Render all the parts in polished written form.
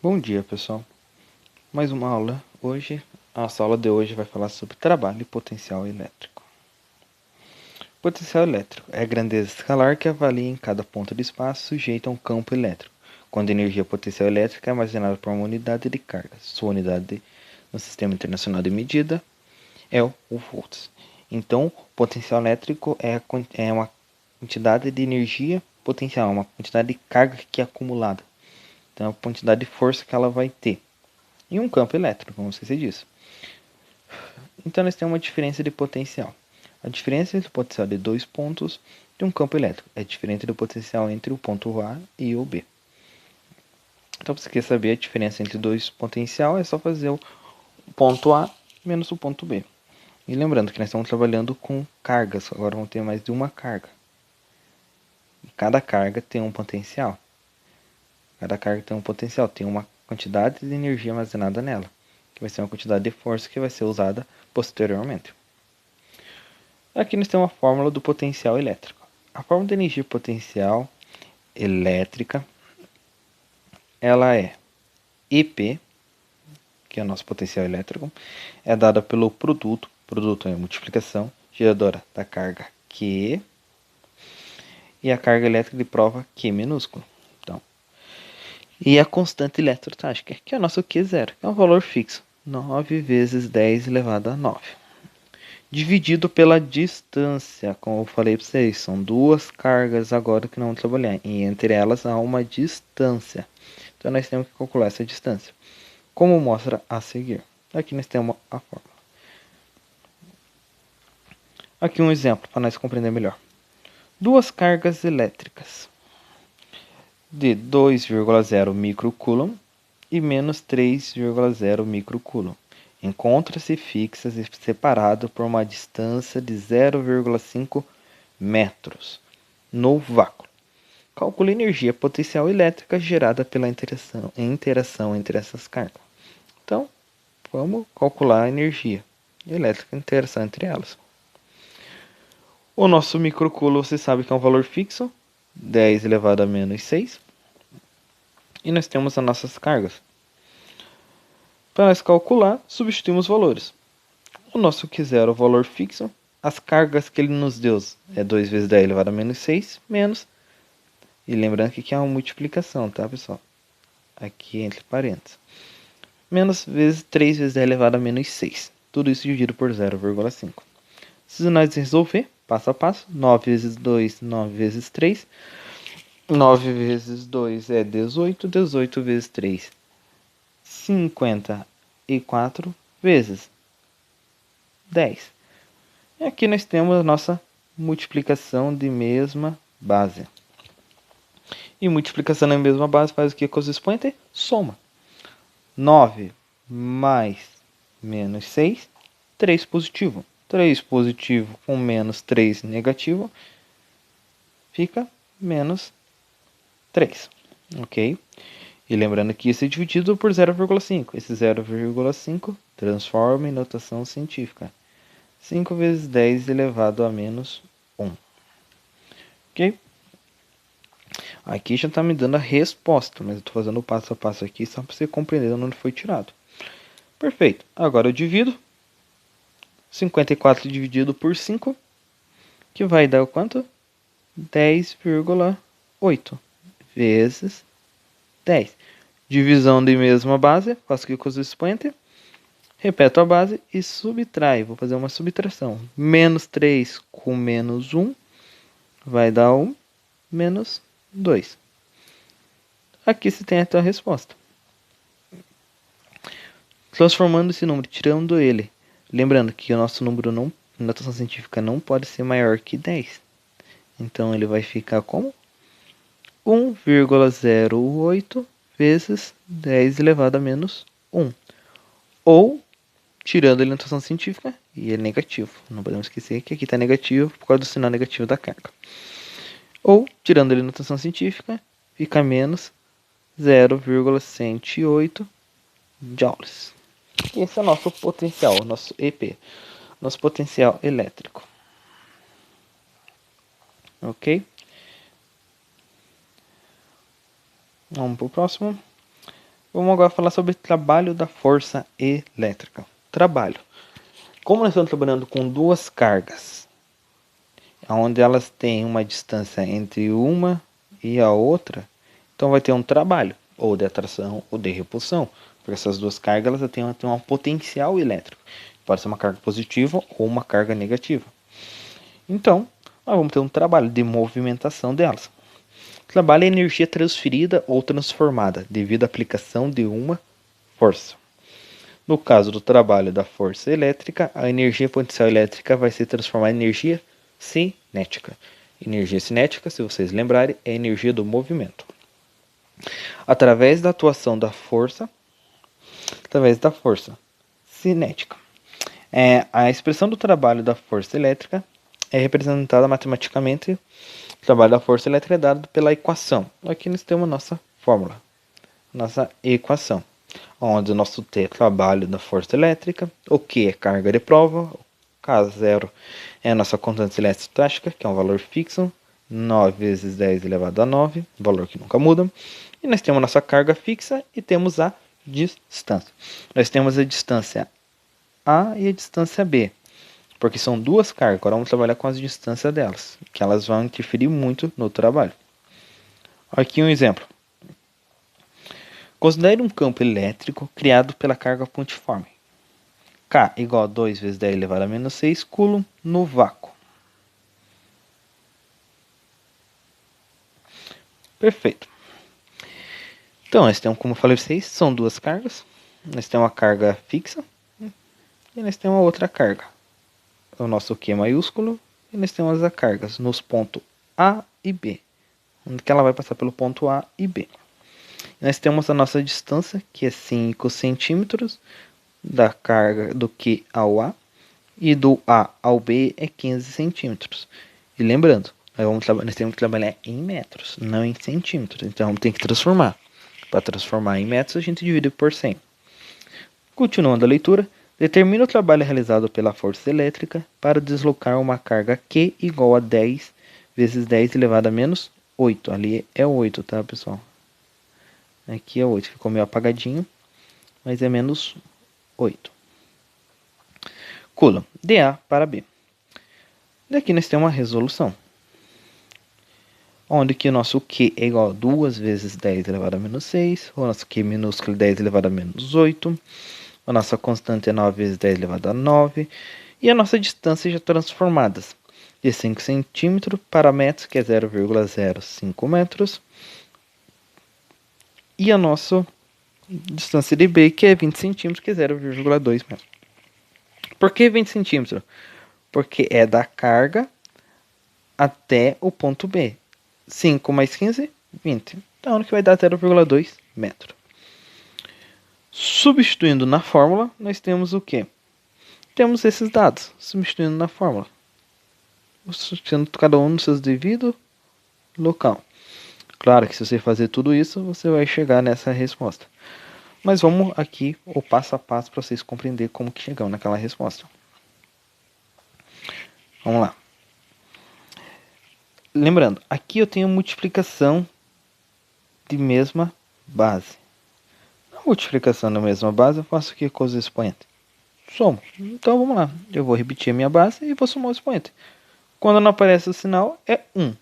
Bom dia, pessoal. Mais uma aula. A nossa aula de hoje vai falar sobre trabalho e potencial elétrico. Potencial elétrico é a grandeza escalar que avalia em cada ponto do espaço sujeito a um campo elétrico, quando a energia potencial elétrica é armazenada por uma unidade de carga. Sua unidade no Sistema Internacional de Medida é o volts. Então, potencial elétrico é uma quantidade de energia potencial, uma quantidade de carga que é acumulada. Então, a quantidade de força que ela vai ter em um campo elétrico, vamos esquecer disso. Então, nós temos uma diferença de potencial. A diferença entre o potencial de dois pontos de um campo elétrico é diferente do potencial entre o ponto A e o B. Então, se você quer saber a diferença entre dois potenciais, é só fazer o ponto A menos o ponto B. E lembrando que nós estamos trabalhando com cargas, agora vamos ter mais de uma carga. E cada carga tem um potencial. Cada carga tem um potencial, tem uma quantidade de energia armazenada nela, que vai ser uma quantidade de força que vai ser usada posteriormente. Aqui nós temos a fórmula do potencial elétrico. A fórmula de energia potencial elétrica, ela é EP, que é o nosso potencial elétrico, é dada pelo produto é a multiplicação geradora da carga Q, e a carga elétrica de prova Q minúsculo. Então, e a constante eletrostática, que é o nosso Q0, que é um valor fixo, 9 vezes 10 elevado a 9. Dividido pela distância, como eu falei para vocês, são duas cargas agora que não vamos trabalhar, e entre elas há uma distância. Então nós temos que calcular essa distância, como mostra a seguir. Aqui nós temos a fórmula. Aqui um exemplo para nós compreender melhor. Duas cargas elétricas de 2,0 microcoulomb e menos 3,0 microcoulomb. Encontra-se fixas e separado por uma distância de 0,5 metros no vácuo. Calcule a energia potencial elétrica gerada pela interação entre essas cargas. Então, vamos calcular a energia elétrica, a interação entre elas. O nosso microcoulomb, você sabe que é um valor fixo, 10 elevado a menos 6. E nós temos as nossas cargas. Para nós calcular, substituímos valores. O nosso Q0 é o valor fixo. As cargas que ele nos deu é 2 vezes 10 elevado a menos 6, menos. E lembrando que aqui é uma multiplicação, tá, pessoal? Aqui entre parênteses. Menos vezes 3 vezes 10 elevado a menos 6. Tudo isso dividido por 0,5. Se nós resolver, passo a passo, 9 vezes 2, 9 vezes 3. 9 vezes 2 é 18, 18 vezes 3, 54 vezes 10. E aqui nós temos a nossa multiplicação de mesma base. E multiplicação na mesma base faz o que com os expoentes? Soma. 9 mais menos 6, 3 positivo. 3 positivo com menos 3 negativo, fica menos 3. Ok? E lembrando que isso é dividido por 0,5. Esse 0,5 transforma em notação científica. 5 vezes 10 elevado a menos 1. Ok? Aqui já está me dando a resposta, mas eu estou fazendo o passo a passo aqui só para você compreender onde foi tirado. Perfeito. Agora eu divido. 54 dividido por 5, que vai dar o quanto? 10,8 vezes 10. Divisão de mesma base, faço aqui com os expoentes. Repeto a base e subtrai. Vou fazer uma subtração. Menos 3 com menos 1 vai dar 1, menos 2. Aqui você tem a tua resposta. Transformando esse número, tirando ele. Lembrando que o nosso número não, notação científica não pode ser maior que 10. Então ele vai ficar como 1,08 vezes 10 elevado a menos 1. Ou, tirando ele na notação científica, e é negativo. Não podemos esquecer que aqui está negativo por causa do sinal negativo da carga. Ou, tirando ele na notação científica, fica menos 0,108 joules. Esse é o nosso potencial, nosso EP, nosso potencial elétrico. Ok? Vamos para o próximo. Vamos agora falar sobre o trabalho da força elétrica. Trabalho. Como nós estamos trabalhando com duas cargas, onde elas têm uma distância entre uma e a outra, então vai ter um trabalho, ou de atração ou de repulsão, porque essas duas cargas elas têm um potencial elétrico. Pode ser uma carga positiva ou uma carga negativa. Então, nós vamos ter um trabalho de movimentação delas. Trabalho é energia transferida ou transformada devido à aplicação de uma força. No caso do trabalho da força elétrica, a energia potencial elétrica vai se transformar em energia cinética. Energia cinética, se vocês lembrarem, é a energia do movimento. Através da atuação da força, cinética. A expressão do trabalho da força elétrica é representada matematicamente. O trabalho da força elétrica é dado pela equação. Aqui nós temos a nossa fórmula, nossa equação, onde o nosso T é trabalho da força elétrica, o Q é carga de prova, o K0 é a nossa constante elástica, que é um valor fixo, 9 vezes 10 elevado a 9, valor que nunca muda. E nós temos a nossa carga fixa e temos a distância. Nós temos a distância A e a distância B, porque são duas cargas. Agora vamos trabalhar com as distâncias delas, que elas vão interferir muito no trabalho. Aqui um exemplo. Considere um campo elétrico criado pela carga pontiforme. K igual a 2 vezes 10 elevado a menos 6 coulomb no vácuo. Perfeito. Então, nós temos, como eu falei para vocês, são duas cargas. Nós temos uma carga fixa e nós temos a outra carga. O nosso Q maiúsculo e nós temos as cargas nos pontos A e B, onde que ela vai passar pelo ponto A e B. E nós temos a nossa distância, que é 5 centímetros, da carga do Q ao A, e do A ao B é 15 centímetros. E lembrando, nós temos que trabalhar em metros, não em centímetros. Então tem que transformar. Para transformar em metros, a gente divide por 100. Continuando a leitura, determina o trabalho realizado pela força elétrica para deslocar uma carga Q igual a 10 vezes 10 elevado a menos 8. Ali é 8, tá, pessoal? Aqui é 8, ficou meio apagadinho, mas é menos 8. Coulomb, de A para B. Daqui nós temos uma resolução, onde que o nosso Q é igual a 2 vezes 10 elevado a menos 6, o nosso Q minúsculo é 10 elevado a menos 8, a nossa constante é 9 vezes 10 elevado a 9, e a nossa distância já transformadas de 5 centímetros para metros, que é 0,05 metros, e a nossa distância de B, que é 20 centímetros, que é 0,2 metros. Por que 20 centímetros? Porque é da carga até o ponto B. 5 mais 15, 20. Então, que vai dar 0,2 metro. Substituindo na fórmula, nós temos o quê? Temos esses dados, substituindo na fórmula. Substituindo cada um no seu devido local. Claro que se você fazer tudo isso, você vai chegar nessa resposta. Mas vamos aqui o passo a passo para vocês compreenderem como que chegamos naquela resposta. Vamos lá. Lembrando, aqui eu tenho multiplicação de mesma base. Na multiplicação da mesma base, eu faço o que com os expoentes? Somo. Então vamos lá. Eu vou repetir a minha base e vou somar o expoente. Quando não aparece o sinal, é 1.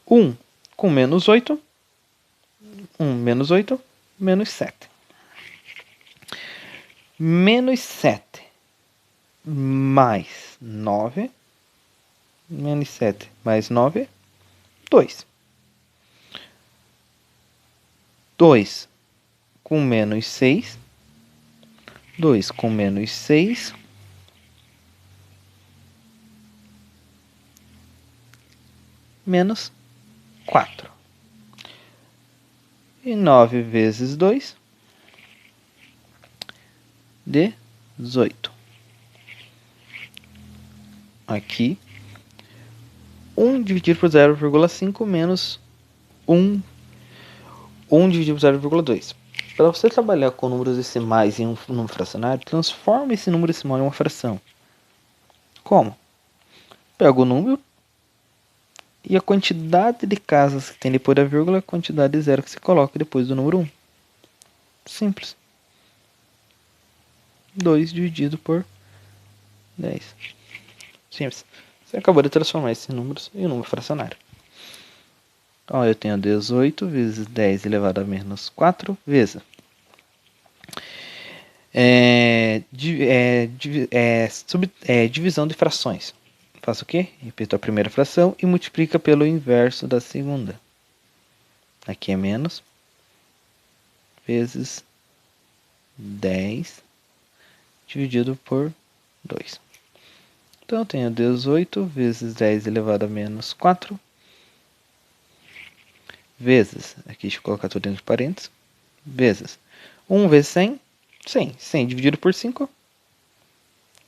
1 com menos 8. 1 menos 8, menos 7. Menos 7 mais 9. Menos 7 mais 9, 2. 2 com menos 6. 2 com menos 6. Menos 4. E 9 vezes 2, 18. Aqui, 1 dividido por 0,5 menos 1 dividido por 0,2. Para você trabalhar com números decimais em um número fracionário, transforme esse número decimal em uma fração. Como? Pega o número, E a quantidade de casas que tem depois da vírgula é a quantidade de zero que se coloca depois do número 1. Simples. 2 dividido por 10. Simples. Você acabou de transformar esses números em um número fracionário. Ó, eu tenho 18 vezes 10 elevado a menos 4 vezes. Divisão de frações. Faço o quê? Repito a primeira fração e multiplica pelo inverso da segunda. Aqui é menos vezes 10 dividido por 2. Então eu tenho 18 vezes 10 elevado a menos 4 vezes, aqui deixa eu colocar tudo dentro de parênteses, vezes 1 vezes 100, 100. 100 dividido por 5,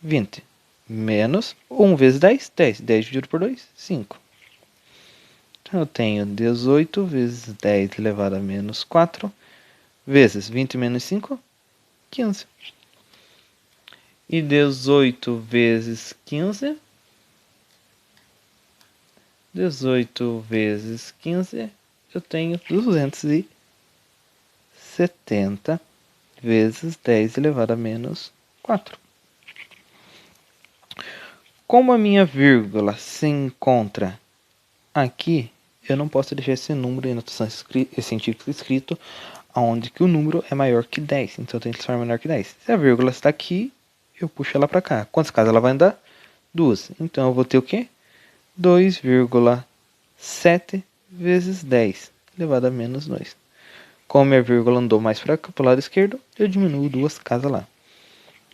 20. Menos 1 vezes 10, 10. 10 dividido por 2, 5. Então eu tenho 18 vezes 10 elevado a menos 4 vezes 20 menos 5, 15. E 18 vezes 15, 18 vezes 15, eu tenho 270 vezes 10 elevado a menos 4. Como a minha vírgula se encontra aqui, eu não posso deixar esse número em notação científica escrito onde que o número é maior que 10. Então eu tenho que transformar menor que 10. Se a vírgula está aqui, eu puxo ela para cá. Quantas casas ela vai andar? 2. Então eu vou ter o quê? 2,7 vezes 10 elevado a menos 2. Como minha vírgula andou mais para o lado esquerdo, eu diminuo 2 casas lá.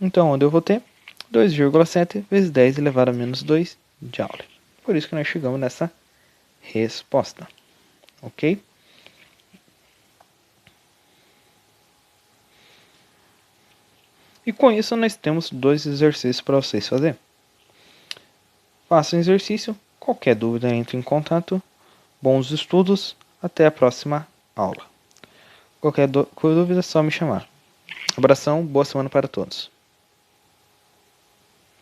Então onde eu vou ter? 2,7 vezes 10 elevado a menos 2 Joule. Por isso que nós chegamos nessa resposta. Ok? E com isso nós temos 2 exercícios para vocês fazerem. Façam o exercício. Qualquer dúvida, entre em contato. Bons estudos. Até a próxima aula. Qualquer dúvida é só me chamar. Abração, boa semana para todos.